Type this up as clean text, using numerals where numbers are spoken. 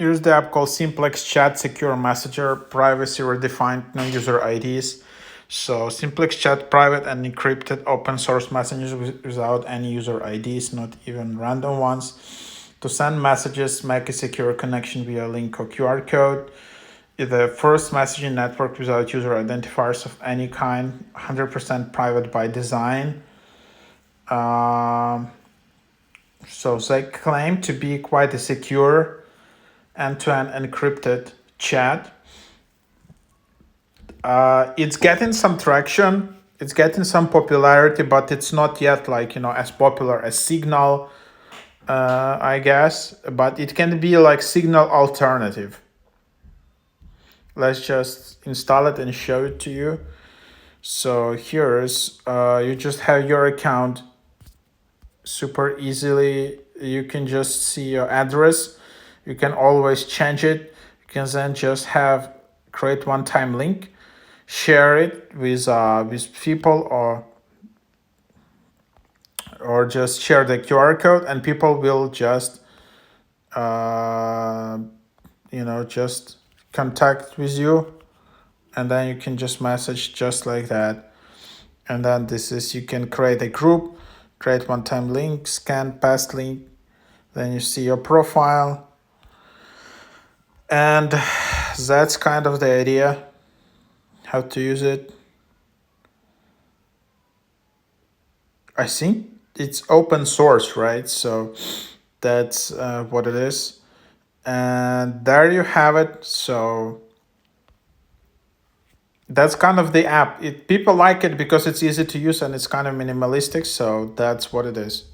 Here's the app called SIMPLEX CHAT Secure Messenger, privacy redefined, no user IDs. So SIMPLEX CHAT, private and encrypted open source messages without any user IDs, not even random ones. To send messages, make a secure connection via link or QR code. The first messaging network without user identifiers of any kind, 100% private by design. So they claim to be quite a secure end-to-end encrypted chat. It's getting some traction, it's getting some popularity, but it's not yet like, as popular as Signal, I guess, but it can be like Signal alternative. Let's just install it and show it to you. So here's, you just have your account super easily. You can just see your address. You can always change it. You can then just create one-time link, share it with people, or just share the QR code, and people will just just contact with you, and then you can just message just like that. And then you can create a group, create one-time link, scan past link, then you see your profile, and that's kind of the idea, how to use it. I think it's open source, right? So that's what it is. And there you have it. So that's kind of the app. People like it because it's easy to use and it's kind of minimalistic. So that's what it is.